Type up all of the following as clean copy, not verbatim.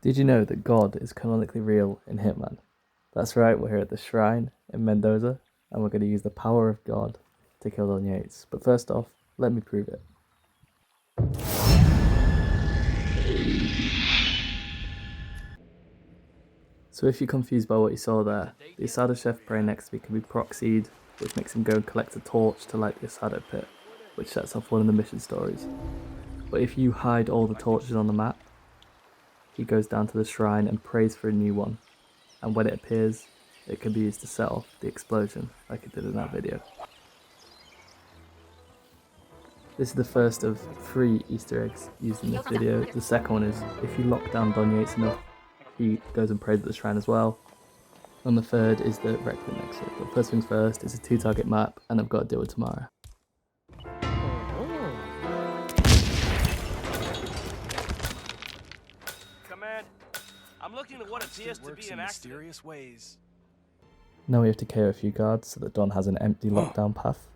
Did you know that God is canonically real in Hitman? That's right, we're here at the shrine in Mendoza, and we're going to use the power of God to kill Don Yates. But first off, let me prove it. So if you're confused by what you saw there, the Asada chef praying next to me can be proxied, which makes him go and collect a torch to light the Asada pit, which sets off one of the mission stories. But if you hide all the torches on the map, he goes down to the shrine and prays for a new one, and when it appears, it can be used to set off the explosion like it did in that video. This is the first of 3 Easter eggs used in this video. The second one is if you lock down Don Yates enough, he goes and prays at the shrine as well. And the third is the Requiem exit. But first things first, it's a 2-target map, and I've got to deal with Tamara. Command, I'm looking at what appears to be an mysterious ways. Now we have to KO a few guards so that Don has an empty lockdown path.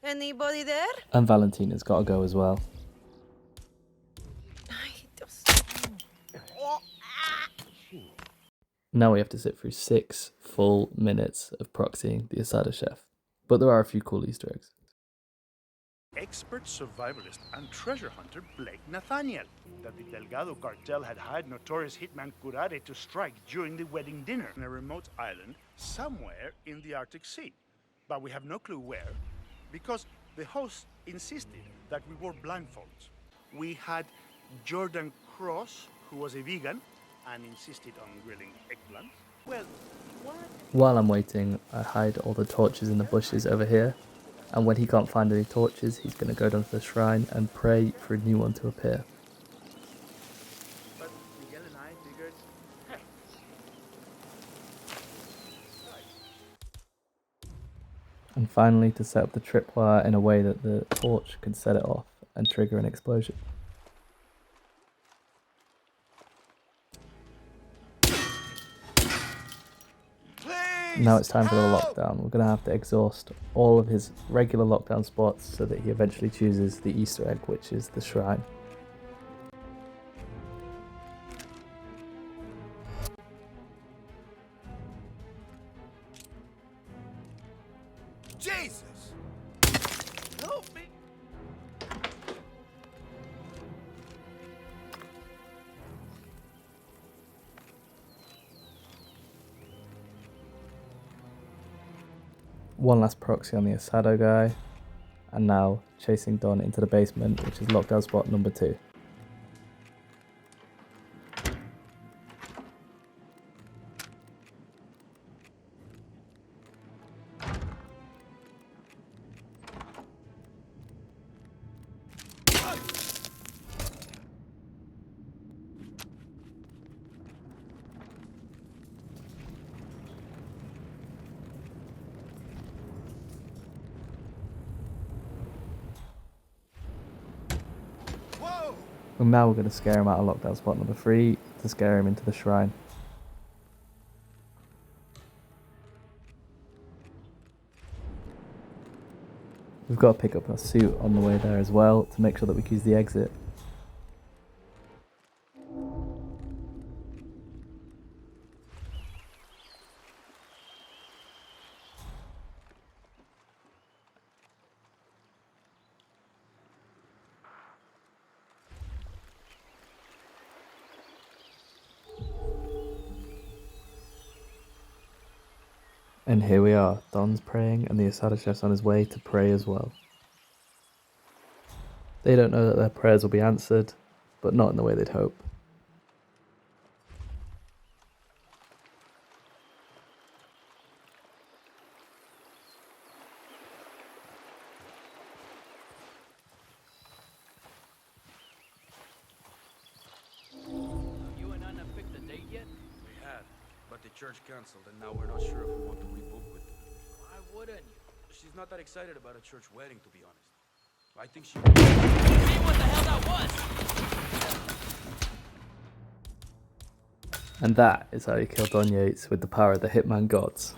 Anybody there? And Valentina's got to go as well. Now we have to sit through 6 full minutes of proxying the Asada chef. But there are a few cool Easter eggs. Expert survivalist and treasure hunter Blake Nathaniel, that the Delgado cartel had hired notorious hitman Curare to strike during the wedding dinner on a remote island somewhere in the Arctic Sea. But we have no clue where, because the host insisted that we wore blindfolds. We had Jordan Cross, who was a vegan and insisted on grilling eggplant. Well, what? While I'm waiting, I hide all the torches in the bushes over here. And when he can't find any torches, he's going to go down to the shrine and pray for a new one to appear. But Miguel and I figured, hey. And finally, to set up the tripwire in a way that the torch can set it off and trigger an explosion. Now it's time for the lockdown. We're going to have to exhaust all of his regular lockdown spots so that he eventually chooses the Easter egg, which is the shrine. Jesus! Help me! One last proxy on the Asado guy, and now chasing Don into the basement, which is lockdown spot number 2. And now we're going to scare him out of lockdown spot number 3 to scare him into the shrine. We've got to pick up our suit on the way there as well to make sure that we can use the exit. And here we are, Don's praying and the Asada chef's on his way to pray as well. They don't know that their prayers will be answered, but not in the way they'd hope. You and Anna picked the date yet? We had, but the church canceled, and now we're not sure if we want to rebook with her. Why wouldn't you? She's not that excited about a church wedding, to be honest. I think she... See what the hell that was? And that is how you kill Don Yates with the power of the Hitman gods.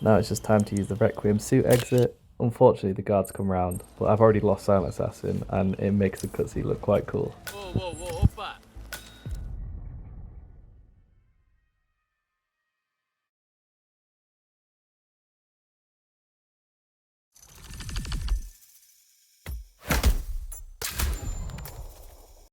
Now it's just time to use the Requiem suit exit. Unfortunately, the guards come round, but I've already lost Silent Assassin, and it makes the cutscene look quite cool. Whoa, whoa, whoa, opa.